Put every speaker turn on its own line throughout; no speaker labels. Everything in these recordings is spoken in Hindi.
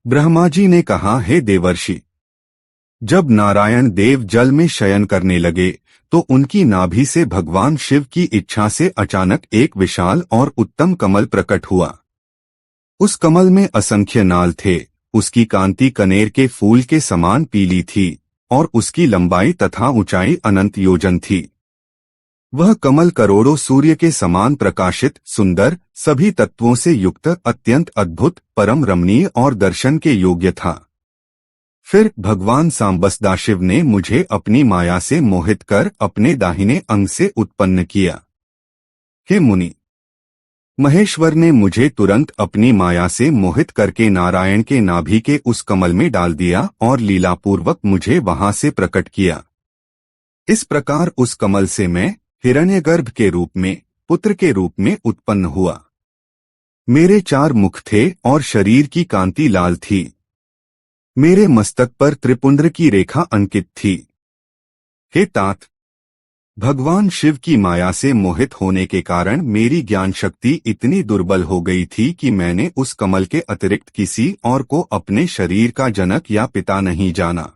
ब्रह्मा जी ने कहा, हे देवर्षि, जब नारायण देव जल में शयन करने लगे तो उनकी नाभि से भगवान शिव की इच्छा से अचानक एक विशाल और उत्तम कमल प्रकट हुआ। उस कमल में असंख्य नाल थे। उसकी कांति कनेर के फूल के समान पीली थी और उसकी लंबाई तथा ऊंचाई अनंत योजन थी। वह कमल करोड़ों सूर्य के समान प्रकाशित, सुंदर, सभी तत्वों से युक्त, अत्यंत अद्भुत, परम रमणीय और दर्शन के योग्य था। फिर भगवान सांबसदाशिव ने मुझे अपनी माया से मोहित कर अपने दाहिने अंग से उत्पन्न किया। हे मुनि, महेश्वर ने मुझे तुरंत अपनी माया से मोहित करके नारायण के नाभि के उस कमल में डाल दिया और लीलापूर्वक मुझे वहां से प्रकट किया। इस प्रकार उस कमल से मैं हिरण्यगर्भ के रूप में, पुत्र के रूप में उत्पन्न हुआ। मेरे 4 मुख थे और शरीर की कांति लाल थी। मेरे मस्तक पर त्रिपुंड्र की रेखा अंकित थी। हे तात, भगवान शिव की माया से मोहित होने के कारण मेरी ज्ञान शक्ति इतनी दुर्बल हो गई थी कि मैंने उस कमल के अतिरिक्त किसी और को अपने शरीर का जनक या पिता नहीं जाना।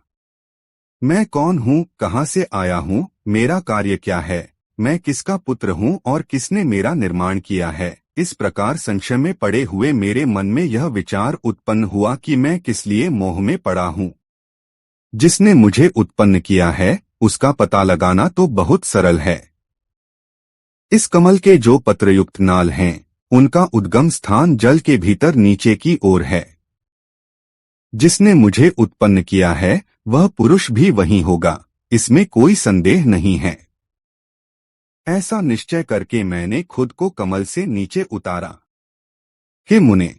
मैं कौन हूँ, कहाँ से आया हूँ, मेरा कार्य क्या है, मैं किसका पुत्र हूँ और किसने मेरा निर्माण किया है, इस प्रकार संशय में पड़े हुए मेरे मन में यह विचार उत्पन्न हुआ कि मैं किस लिए मोह में पड़ा हूँ। जिसने मुझे उत्पन्न किया है उसका पता लगाना तो बहुत सरल है। इस कमल के जो पत्रयुक्त नाल हैं, उनका उद्गम स्थान जल के भीतर नीचे की ओर है। जिसने मुझे उत्पन्न किया है वह पुरुष भी वही होगा, इसमें कोई संदेह नहीं है। ऐसा निश्चय करके मैंने खुद को कमल से नीचे उतारा। हे मुने,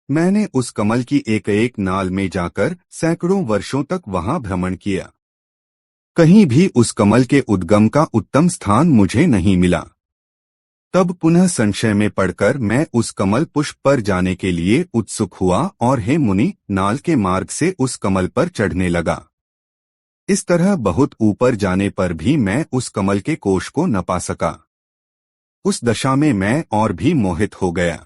मैंने उस कमल की एक एक नाल में जाकर सैकड़ों वर्षों तक वहां भ्रमण किया। कहीं भी उस कमल के उद्गम का उत्तम स्थान मुझे नहीं मिला। तब पुनः संशय में पड़कर मैं उस कमल पुष्प पर जाने के लिए उत्सुक हुआ और हे मुनि, नाल के मार्ग से उस कमल पर चढ़ने लगा। इस तरह बहुत ऊपर जाने पर भी मैं उस कमल के कोश को न पा सका। उस दशा में मैं और भी मोहित हो गया।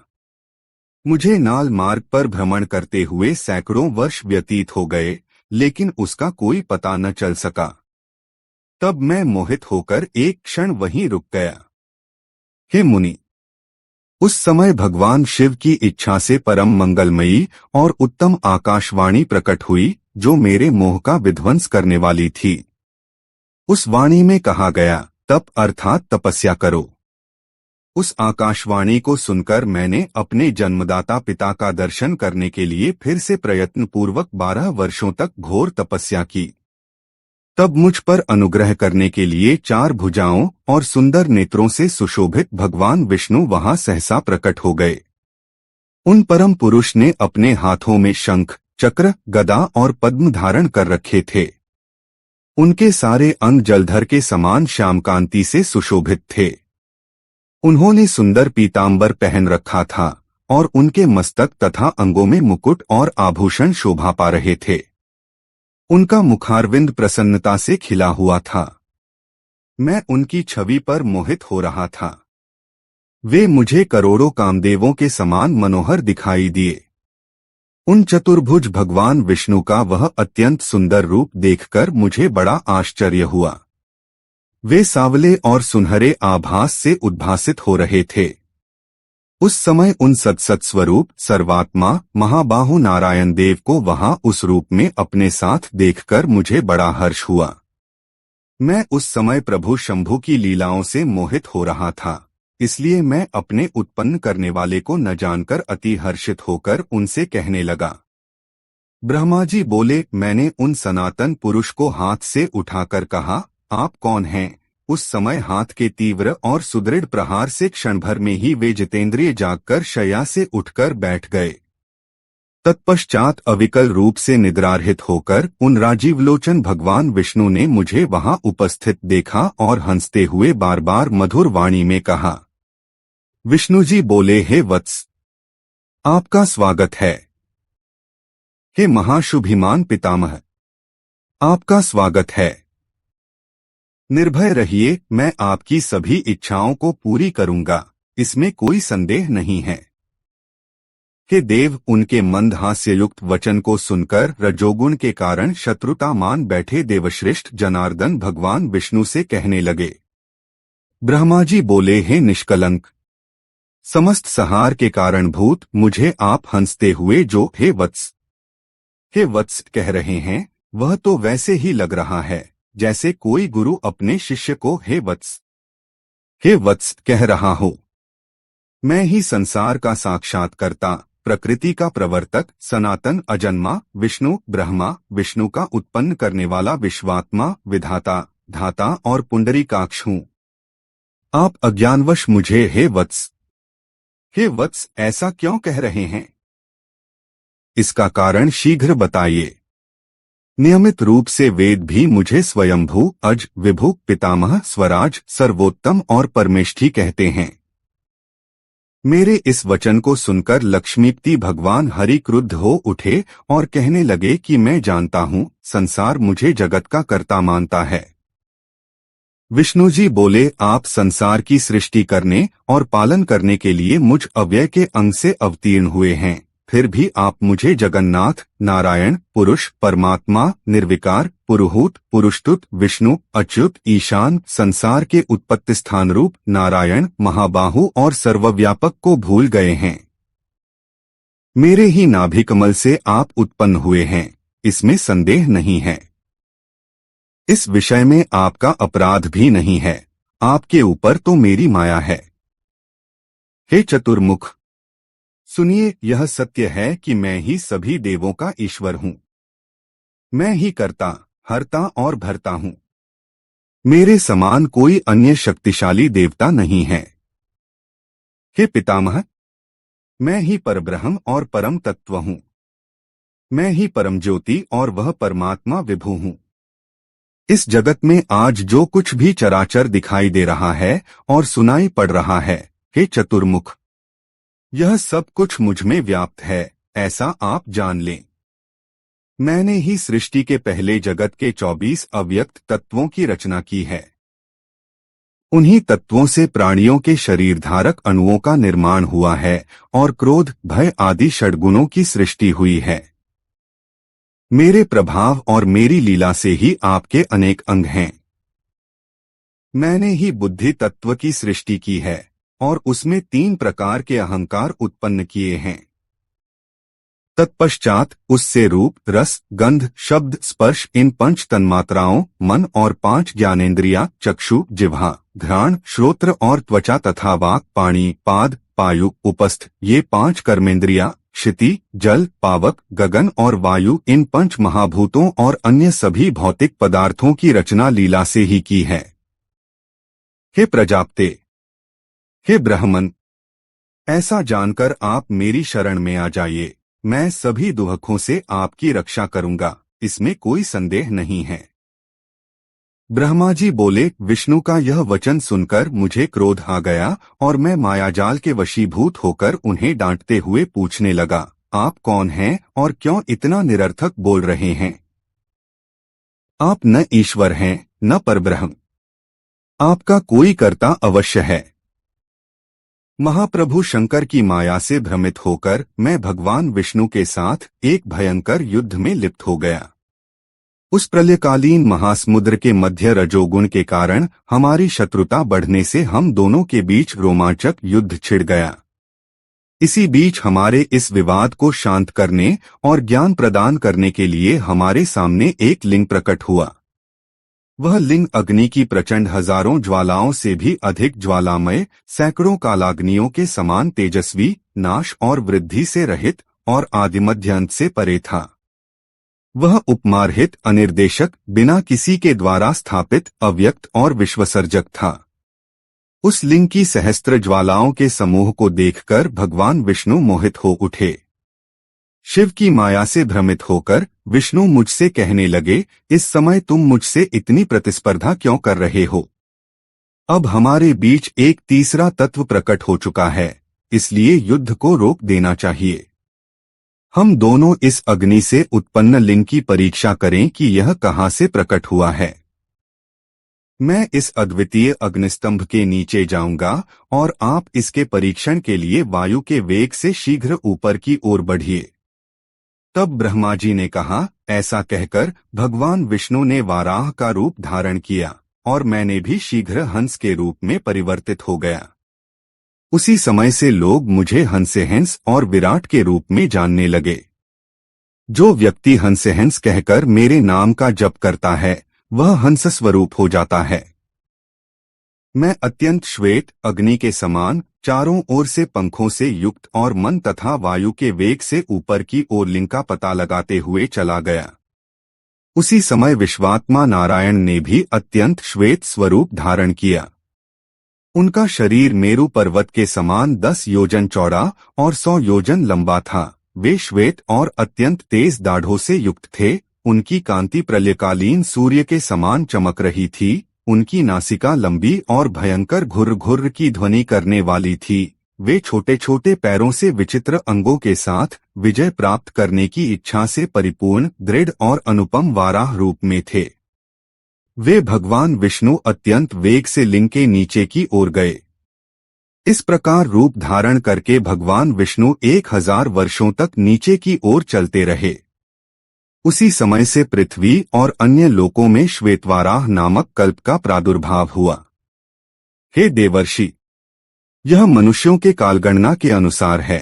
मुझे नाल मार्ग पर भ्रमण करते हुए सैकड़ों वर्ष व्यतीत हो गए, लेकिन उसका कोई पता न चल सका। तब मैं मोहित होकर एक क्षण वहीं रुक गया। हे मुनि, उस समय भगवान शिव की इच्छा से परम मंगलमयी और उत्तम आकाशवाणी प्रकट हुई, जो मेरे मोह का विध्वंस करने वाली थी। उस वाणी में कहा गया, तप अर्थात तपस्या करो। उस आकाशवाणी को सुनकर मैंने अपने जन्मदाता पिता का दर्शन करने के लिए फिर से प्रयत्नपूर्वक 12 वर्षों तक घोर तपस्या की। तब मुझ पर अनुग्रह करने के लिए 4 भुजाओं और सुंदर नेत्रों से सुशोभित भगवान विष्णु वहां सहसा प्रकट हो गए। उन परम पुरुष ने अपने हाथों में शंख, चक्र, गदा और पद्म धारण कर रखे थे। उनके सारे अंग जलधर के समान श्यामकांति से सुशोभित थे। उन्होंने सुंदर पीतांबर पहन रखा था और उनके मस्तक तथा अंगों में मुकुट और आभूषण शोभा पा रहे थे। उनका मुखारविंद प्रसन्नता से खिला हुआ था। मैं उनकी छवि पर मोहित हो रहा था। वे मुझे करोड़ों कामदेवों के समान मनोहर दिखाई दिए। उन चतुर्भुज भगवान विष्णु का वह अत्यंत सुंदर रूप देखकर मुझे बड़ा आश्चर्य हुआ। वे सांवले और सुनहरे आभास से उद्भासित हो रहे थे। उस समय उन सत्सत स्वरूप सर्वात्मा महाबाहु नारायण देव को वहां उस रूप में अपने साथ देखकर मुझे बड़ा हर्ष हुआ। मैं उस समय प्रभु शंभु की लीलाओं से मोहित हो रहा था, इसलिए मैं अपने उत्पन्न करने वाले को न जानकर अति हर्षित होकर उनसे कहने लगा। ब्रह्मा जी बोले, मैंने उन सनातन पुरुष को हाथ से उठाकर कहा, आप कौन हैं? उस समय हाथ के तीव्र और सुदृढ़ प्रहार से क्षण भर में ही वे जितेंद्रिय जागकर शय्या से उठकर बैठ गए। तत्पश्चात अविकल रूप से निद्रारहित होकर उन राजीवलोचन भगवान विष्णु ने मुझे वहां उपस्थित देखा और हंसते हुए बार बार मधुर वाणी में कहा। विष्णु जी बोले, हे वत्स, आपका स्वागत है। हे महाशुभिमान पितामह, आपका स्वागत है। निर्भय रहिए, मैं आपकी सभी इच्छाओं को पूरी करूंगा, इसमें कोई संदेह नहीं है। हे देव, उनके मंद हास्ययुक्त वचन को सुनकर रजोगुण के कारण शत्रुता मान बैठे देवश्रेष्ठ जनार्दन भगवान विष्णु से कहने लगे। ब्रह्मा जी बोले, हे निष्कलंक, समस्त संहार के कारणभूत मुझे आप हंसते हुए जो हे वत्स कह रहे हैं, वह तो वैसे ही लग रहा है जैसे कोई गुरु अपने शिष्य को हे वत्स कह रहा हो। मैं ही संसार का साक्षात्कर्ता, प्रकृति का प्रवर्तक, सनातन अजन्मा विष्णु ब्रह्मा, विष्णु का उत्पन्न करने वाला विश्वात्मा, विधाता, धाता और पुंडरीकाक्ष हूँ। आप अज्ञानवश मुझे हे वत्स ऐसा क्यों कह रहे हैं? इसका कारण शीघ्र बताइए। नियमित रूप से वेद भी मुझे स्वयंभू, अज, विभु, पितामह, स्वराज, सर्वोत्तम और परमेष्ठी कहते हैं। मेरे इस वचन को सुनकर लक्ष्मीपति भगवान हरि क्रुद्ध हो उठे और कहने लगे कि मैं जानता हूँ, संसार मुझे जगत का कर्ता मानता है। विष्णु जी बोले, आप संसार की सृष्टि करने और पालन करने के लिए मुझ अव्यय के अंग से अवतीर्ण हुए हैं, फिर भी आप मुझे जगन्नाथ, नारायण, पुरुष, परमात्मा, निर्विकार, पुरुहूत, पुरुषतुत, विष्णु, अच्युत, ईशान, संसार के उत्पत्ति स्थान रूप नारायण, महाबाहु और सर्वव्यापक को भूल गए हैं। मेरे ही नाभिकमल से आप उत्पन्न हुए हैं, इसमें संदेह नहीं है। इस विषय में आपका अपराध भी नहीं है, आपके ऊपर तो मेरी माया है। हे चतुर्मुख, सुनिए, यह सत्य है कि मैं ही सभी देवों का ईश्वर हूँ। मैं ही कर्ता, हरता और भरता हूँ। मेरे समान कोई अन्य शक्तिशाली देवता नहीं है। हे पितामह, मैं ही परब्रह्म और परम तत्व हूँ। मैं ही परम ज्योति और वह परमात्मा विभु हूँ। इस जगत में आज जो कुछ भी चराचर दिखाई दे रहा है और सुनाई पड़ रहा है, हे चतुर्मुख, यह सब कुछ मुझ में व्याप्त है, ऐसा आप जान लें। मैंने ही सृष्टि के पहले जगत के 24 अव्यक्त तत्वों की रचना की है। उन्हीं तत्वों से प्राणियों के शरीर धारक अणुओं का निर्माण हुआ है और क्रोध, भय आदि षड्गुणों की सृष्टि हुई है। मेरे प्रभाव और मेरी लीला से ही आपके अनेक अंग हैं। मैंने ही बुद्धि तत्व की सृष्टि की है और उसमें 3 प्रकार के अहंकार उत्पन्न किए हैं। तत्पश्चात उससे रूप, रस, गंध, शब्द, स्पर्श, इन 5 तन्मात्राओं, मन और 5 ज्ञानेंद्रिया, चक्षु, जिह्वा, घ्राण, श्रोत्र और त्वचा तथा वाक्, पाणि, पाद, पायु, उपस्थ, ये 5 कर्मेंद्रिया, क्षिति, जल, पावक, गगन और वायु, इन 5 महाभूतों और अन्य सभी भौतिक पदार्थों की रचना लीला से ही की है। हे प्रजापते, हे ब्राह्मण, ऐसा जानकर आप मेरी शरण में आ जाइए। मैं सभी दुहकों से आपकी रक्षा करूंगा, इसमें कोई संदेह नहीं है। ब्रह्मा जी बोले, विष्णु का यह वचन सुनकर मुझे क्रोध आ गया और मैं मायाजाल के वशीभूत होकर उन्हें डांटते हुए पूछने लगा, आप कौन हैं और क्यों इतना निरर्थक बोल रहे हैं? आप न ईश्वर हैं न परब्रह्म। आपका कोई कर्ता अवश्य है। महाप्रभु शंकर की माया से भ्रमित होकर मैं भगवान विष्णु के साथ एक भयंकर युद्ध में लिप्त हो गया। उस प्रलयकालीन महासमुद्र के मध्य रजोगुण के कारण हमारी शत्रुता बढ़ने से हम दोनों के बीच रोमांचक युद्ध छिड़ गया। इसी बीच हमारे इस विवाद को शांत करने और ज्ञान प्रदान करने के लिए हमारे सामने एक लिंग प्रकट हुआ। वह लिंग अग्नि की प्रचंड हजारों ज्वालाओं से भी अधिक ज्वालामय, सैकड़ों कालाग्नियों के समान तेजस्वी, नाश और वृद्धि से रहित और आदिमध्यांत से परे था। वह उपमारहित, अनिर्देशक, बिना किसी के द्वारा स्थापित, अव्यक्त और विश्वसर्जक था। उस लिंग की सहस्त्र ज्वालाओं के समूह को देखकर भगवान विष्णु मोहित हो उठे। शिव की माया से भ्रमित होकर विष्णु मुझसे कहने लगे, इस समय तुम मुझसे इतनी प्रतिस्पर्धा क्यों कर रहे हो? अब हमारे बीच एक तीसरा तत्व प्रकट हो चुका है, इसलिए युद्ध को रोक देना चाहिए। हम दोनों इस अग्नि से उत्पन्न लिंग की परीक्षा करें कि यह कहाँ से प्रकट हुआ है। मैं इस अद्वितीय अग्निस्तंभ के नीचे जाऊंगा और आप इसके परीक्षण के लिए वायु के वेग से शीघ्र ऊपर की ओर बढ़िए। तब ब्रह्मा जी ने कहा, ऐसा कहकर भगवान विष्णु ने वाराह का रूप धारण किया और मैंने भी शीघ्र हंस के रूप में परिवर्तित हो गया। उसी समय से लोग मुझे हंसहंस और विराट के रूप में जानने लगे। जो व्यक्ति हंसहंस कहकर मेरे नाम का जप करता है वह हंस स्वरूप हो जाता है। मैं अत्यंत श्वेत अग्नि के समान चारों ओर से पंखों से युक्त और मन तथा वायु के वेग से ऊपर की ओर लिंग का पता लगाते हुए चला गया। उसी समय विश्वात्मा नारायण ने भी अत्यंत श्वेत स्वरूप धारण किया। उनका शरीर मेरु पर्वत के समान 10 योजन चौड़ा और 100 योजन लंबा था। वे श्वेत और अत्यंत तेज दाढ़ों से युक्त थे। उनकी कांति प्रलयकालीन सूर्य के समान चमक रही थी। उनकी नासिका लंबी और भयंकर घुर्र घुर्र की ध्वनि करने वाली थी। वे छोटे छोटे पैरों से विचित्र अंगों के साथ विजय प्राप्त करने की इच्छा से परिपूर्ण दृढ़ और अनुपम वाराह रूप में थे। वे भगवान विष्णु अत्यंत वेग से लिंग के नीचे की ओर गए। इस प्रकार रूप धारण करके भगवान विष्णु 1000 वर्षों तक नीचे की ओर चलते रहे। उसी समय से पृथ्वी और अन्य लोकों में श्वेतवाराह नामक कल्प का प्रादुर्भाव हुआ। हे देवर्षि, यह मनुष्यों के कालगणना के अनुसार है।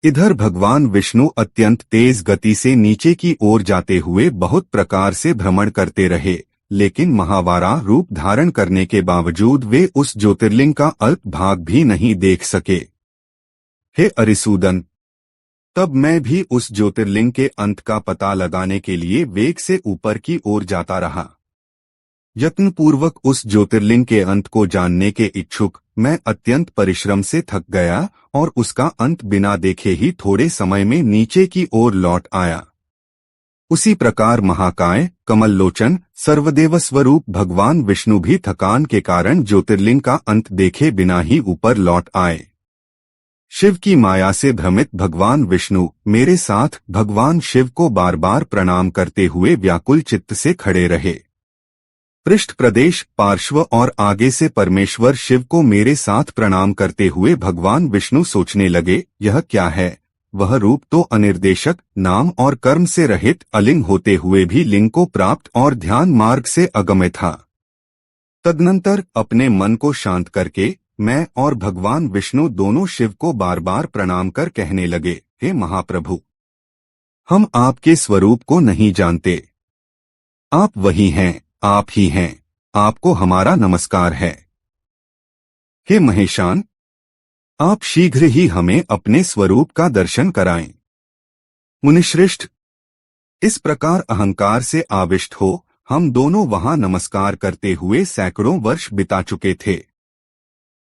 इधर भगवान विष्णु अत्यंत तेज गति से नीचे की ओर जाते हुए बहुत प्रकार से भ्रमण करते रहे, लेकिन महावाराह रूप धारण करने के बावजूद वे उस ज्योतिर्लिंग का अल्प भाग भी नहीं देख सके। हे अरिसूदन, तब मैं भी उस ज्योतिर्लिंग के अंत का पता लगाने के लिए वेग से ऊपर की ओर जाता रहा। यत्नपूर्वक उस ज्योतिर्लिंग के अंत को जानने के इच्छुक मैं अत्यंत परिश्रम से थक गया और उसका अंत बिना देखे ही थोड़े समय में नीचे की ओर लौट आया। उसी प्रकार महाकाय कमललोचन सर्वदेव स्वरूप भगवान विष्णु भी थकान के कारण ज्योतिर्लिंग का अंत देखे बिना ही ऊपर लौट आए। शिव की माया से भ्रमित भगवान विष्णु मेरे साथ भगवान शिव को बार बार प्रणाम करते हुए व्याकुल चित्त से खड़े रहे। पृष्ठ प्रदेश पार्श्व और आगे से परमेश्वर शिव को मेरे साथ प्रणाम करते हुए भगवान विष्णु सोचने लगे, यह क्या है? वह रूप तो अनिर्देशक नाम और कर्म से रहित अलिंग होते हुए भी लिंग को प्राप्त और ध्यान मार्ग से अगम्य था। तदनंतर अपने मन को शांत करके मैं और भगवान विष्णु दोनों शिव को बार बार प्रणाम कर कहने लगे, हे महाप्रभु, हम आपके स्वरूप को नहीं जानते। आप वही हैं, आप ही हैं, आपको हमारा नमस्कार है। हे महेशान, आप शीघ्र ही हमें अपने स्वरूप का दर्शन कराएं। मुनिश्रेष्ठ, इस प्रकार अहंकार से आविष्ट हो हम दोनों वहां नमस्कार करते हुए सैकड़ों वर्ष बिता चुके थे।